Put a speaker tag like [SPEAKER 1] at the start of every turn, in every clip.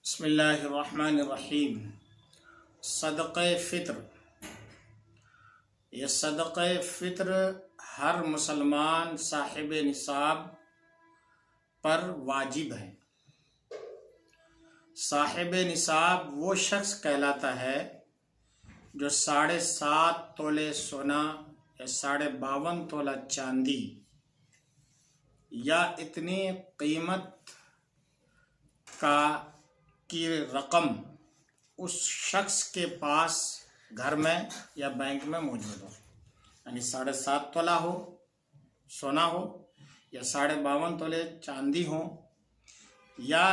[SPEAKER 1] بسم اللہ الرحمن الرحیم۔ صدقہ فطر، یہ صدقہ فطر ہر مسلمان صاحب نصاب پر واجب ہے۔ صاحب نصاب وہ شخص کہلاتا ہے جو 7.5 تولے سونا یا 52.5 تولہ چاندی یا اتنی قیمت کی رقم اس شخص کے پاس گھر میں یا بینک میں موجود ہو، یعنی 7.5 تولہ ہو سونا ہو یا 52.5 تولے چاندی ہو یا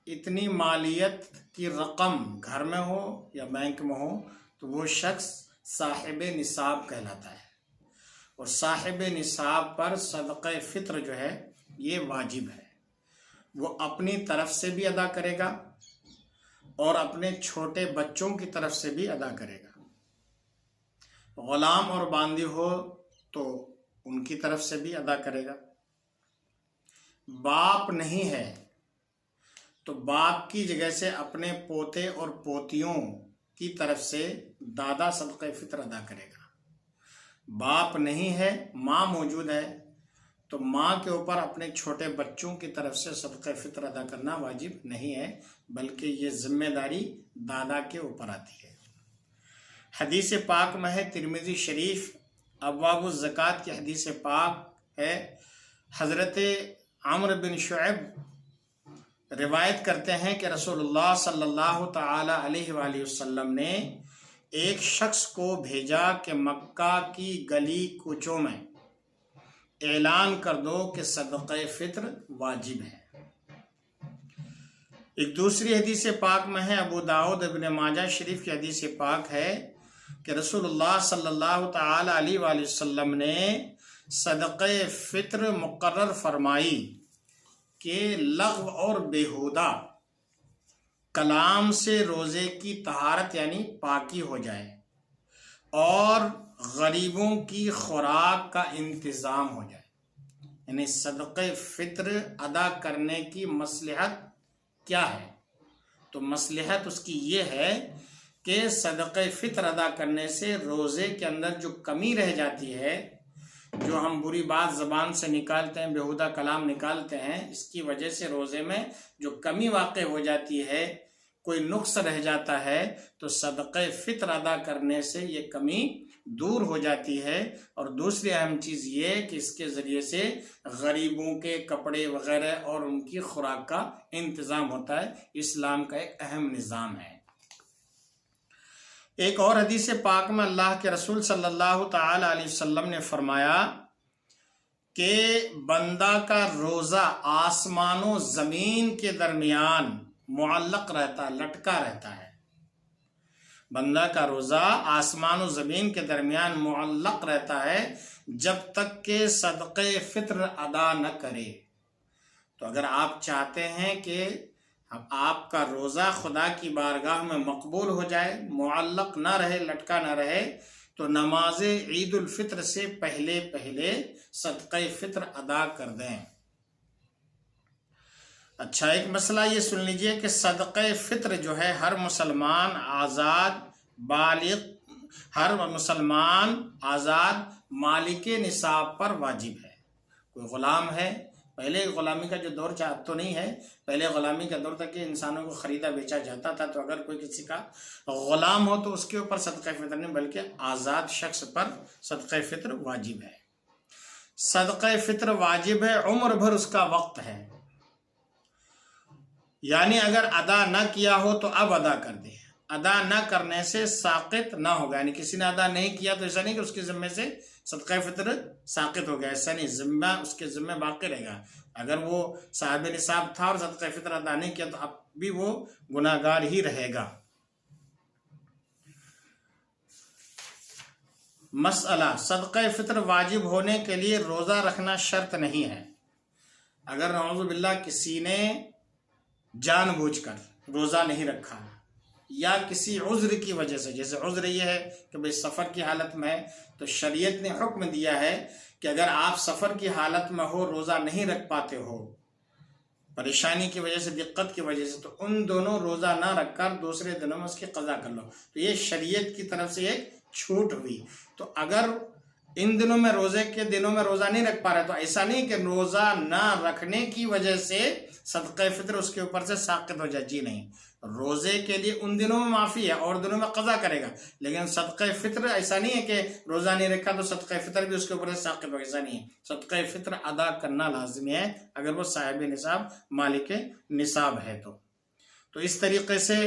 [SPEAKER 1] اتنی مالیت کی رقم گھر میں ہو یا بینک میں ہو، تو وہ شخص صاحب نصاب کہلاتا ہے۔ اور صاحب نصاب پر صدقہ فطر جو ہے یہ واجب ہے۔ وہ اپنی طرف سے بھی ادا کرے گا اور اپنے چھوٹے بچوں کی طرف سے بھی ادا کرے گا۔ غلام اور باندی ہو تو ان کی طرف سے بھی ادا کرے گا۔ باپ نہیں ہے تو باپ کی جگہ سے اپنے پوتے اور پوتیوں کی طرف سے دادا صدقہ فطر ادا کرے گا۔ باپ نہیں ہے، ماں موجود ہے تو ماں کے اوپر اپنے چھوٹے بچوں کی طرف سے صدقہ فطر ادا کرنا واجب نہیں ہے، بلکہ یہ ذمہ داری دادا کے اوپر آتی ہے۔ حدیث پاک میں ہے، ترمذی شریف ابواب الزکوٰۃ کی حدیث پاک ہے، حضرت عمرو بن شعیب روایت کرتے ہیں کہ رسول اللہ صلی اللہ تعالی علیہ وآلہ وسلم نے ایک شخص کو بھیجا کہ مکہ کی گلی کوچوں میں اعلان کر دو کہ صدقہ فطر واجب ہے۔ ایک دوسری حدیث پاک میں ہے، ابو داؤد ابن ماجہ شریف کی حدیث پاک ہے کہ رسول اللہ صلی اللہ تعالی علیہ وآلہ وسلم نے صدقہ فطر مقرر فرمائی کہ لغو اور بیہودہ کلام سے روزے کی طہارت یعنی پاکی ہو جائے اور غریبوں کی خوراک کا انتظام ہو جائے۔ یعنی صدقہ فطر ادا کرنے کی مصلحت کیا ہے؟ تو مصلحت اس کی یہ ہے کہ صدقہ فطر ادا کرنے سے روزے کے اندر جو کمی رہ جاتی ہے، جو ہم بری بات زبان سے نکالتے ہیں، بیہودہ کلام نکالتے ہیں، اس کی وجہ سے روزے میں جو کمی واقع ہو جاتی ہے، کوئی نقص رہ جاتا ہے، تو صدقہ فطر ادا کرنے سے یہ کمی دور ہو جاتی ہے۔ اور دوسری اہم چیز یہ کہ اس کے ذریعے سے غریبوں کے کپڑے وغیرہ اور ان کی خوراک کا انتظام ہوتا ہے۔ اسلام کا ایک اہم نظام ہے۔ ایک اور حدیث پاک میں اللہ کے رسول صلی اللہ تعالی علیہ وسلم نے فرمایا کہ بندہ کا روزہ آسمان و زمین کے درمیان معلق رہتا ہے، لٹکا رہتا ہے۔ بندہ کا روزہ آسمان و زمین کے درمیان معلق رہتا ہے جب تک کہ صدقہ فطر ادا نہ کرے۔ تو اگر آپ چاہتے ہیں کہ آپ کا روزہ خدا کی بارگاہ میں مقبول ہو جائے، معلق نہ رہے، لٹکا نہ رہے، تو نماز عید الفطر سے پہلے صدقہ فطر ادا کر دیں۔ اچھا، ایک مسئلہ یہ سن لیجئے کہ صدقہ فطر جو ہے ہر مسلمان آزاد مالک نصاب پر واجب ہے۔ کوئی غلام ہے، پہلے غلامی کا جو دور تو نہیں ہے، پہلے غلامی کا دور تھا کہ انسانوں کو خریدا بیچا جاتا تھا، تو اگر کوئی کسی کا غلام ہو تو اس کے اوپر صدقہ فطر نہیں، بلکہ آزاد شخص پر صدقہ فطر واجب ہے۔ صدقہ فطر واجب ہے، عمر بھر اس کا وقت ہے، یعنی اگر ادا نہ کیا ہو تو اب ادا کر دے۔ ادا نہ کرنے سے ساقط نہ ہوگا، یعنی کسی نے ادا نہیں کیا تو ایسا نہیں کہ اس کے ذمے سے صدقہ فطر ساقط ہو گیا، ایسا نہیں، ذمہ اس کے ذمہ باقی رہے گا۔ اگر وہ صاحب نصاب تھا اور صدقہ فطر ادا نہیں کیا تو اب بھی وہ گناہگار ہی رہے گا۔ مسئلہ، صدقہ فطر واجب ہونے کے لیے روزہ رکھنا شرط نہیں ہے۔ اگر نعوذ باللہ کسی نے جان بوجھ کر روزہ نہیں رکھا یا کسی عذر کی وجہ سے، جیسے عذر یہ ہے کہ بھئی سفر کی حالت میں ہے، تو شریعت نے حکم دیا ہے کہ اگر آپ سفر کی حالت میں ہو، روزہ نہیں رکھ پاتے ہو، پریشانی کی وجہ سے، دقت کی وجہ سے، تو ان دونوں روزہ نہ رکھ کر دوسرے دنوں میں اس کی قضا کر لو۔ تو یہ شریعت کی طرف سے ایک چھوٹ ہوئی۔ تو اگر ان دنوں میں روزے کے دنوں میں روزہ نہیں رکھ پا رہے تو ایسا نہیں کہ روزہ نہ رکھنے کی وجہ سے صدقہ فطر اس کے اوپر سے ساقط ہو جائے، جی نہیں، روزے کے لیے ان دنوں میں معافی ہے اور دنوں میں قضا کرے گا، لیکن صدقہ فطر ایسا نہیں ہے کہ روزہ نہیں رکھا تو صدقہ فطر بھی اس کے اوپر سے ساقط ہو، ایسا نہیں ہے۔ صدقہ فطر ادا کرنا لازمی ہے اگر وہ صاحب نصاب مالک نصاب ہے تو اس طریقے سے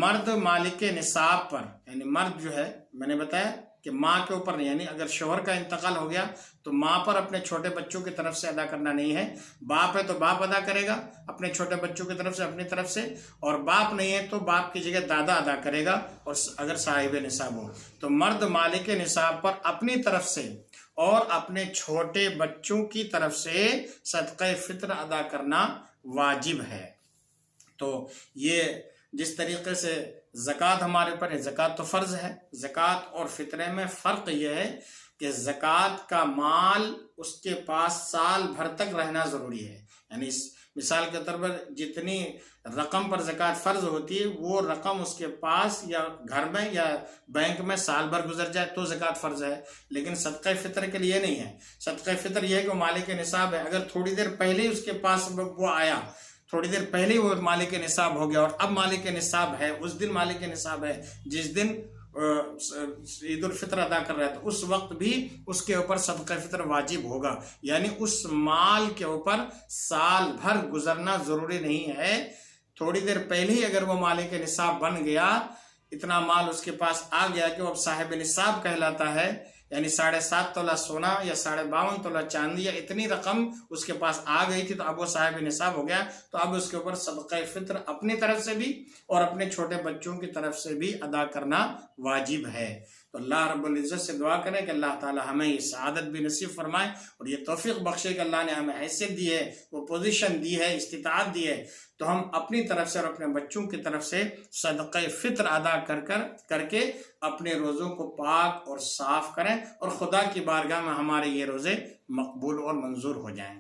[SPEAKER 1] مرد مالک نصاب پر، یعنی مرد جو ہے، میں نے بتایا کہ ماں کے اوپر نہیں، یعنی اگر شوہر کا انتقال ہو گیا تو ماں پر اپنے چھوٹے بچوں کی طرف سے ادا کرنا نہیں ہے، باپ ہے تو باپ ادا کرے گا اپنے چھوٹے بچوں کی طرف سے اپنی طرف سے، اور باپ نہیں ہے تو باپ کی جگہ دادا ادا کرے گا، اور اگر صاحب نصاب ہو تو مرد مالک نصاب پر اپنی طرف سے اور اپنے چھوٹے بچوں کی طرف سے صدقہ فطر ادا کرنا واجب ہے۔ تو یہ جس طریقے سے زکوٰۃ ہمارے پر ہے، زکوٰۃ تو فرض ہے، زکوٰۃ اور فطرے میں فرق یہ ہے کہ زکوٰۃ کا مال اس کے پاس سال بھر تک رہنا ضروری ہے، یعنی مثال کے طور پر جتنی رقم پر زکوٰۃ فرض ہوتی ہے وہ رقم اس کے پاس یا گھر میں یا بینک میں سال بھر گزر جائے تو زکوٰۃ فرض ہے، لیکن صدقہ فطر کے لیے نہیں ہے۔ صدقہ فطر یہ ہے کہ وہ مالک نصاب ہے، اگر تھوڑی دیر پہلے ہی اس کے پاس وہ آیا، تھوڑی دیر پہلے ہی وہ مالک نصاب ہو گیا اور اب مالک نصاب ہے، اس دن مالک نصاب ہے جس دن عید الفطر ادا کر رہا ہے، تو اس وقت بھی اس کے اوپر صدقہ فطر واجب ہوگا، یعنی اس مال کے اوپر سال بھر گزرنا ضروری نہیں ہے، تھوڑی دیر پہلے ہی اگر وہ مالک نصاب بن گیا، اتنا مال اس کے پاس آ گیا کہ وہ اب صاحب نصاب کہلاتا ہے، یعنی 7.5 تولہ سونا یا 52.5 تولہ چاندی یا اتنی رقم اس کے پاس آ گئی تھی تو اب وہ صاحب نصاب ہو گیا، تو اب اس کے اوپر صدقہ فطر اپنی طرف سے بھی اور اپنے چھوٹے بچوں کی طرف سے بھی ادا کرنا واجب ہے۔ تو اللہ رب العزت سے دعا کریں کہ اللہ تعالی ہمیں یہ سعادت بھی نصیب فرمائے اور یہ توفیق بخشے کہ اللہ نے ہمیں حیثیت دی ہے، وہ پوزیشن دی ہے، استطاعت دی ہے، تو ہم اپنی طرف سے اور اپنے بچوں کی طرف سے صدقہ فطر ادا کر کے اپنے روزوں کو پاک اور صاف کریں اور خدا کی بارگاہ میں ہمارے یہ روزے مقبول اور منظور ہو جائیں۔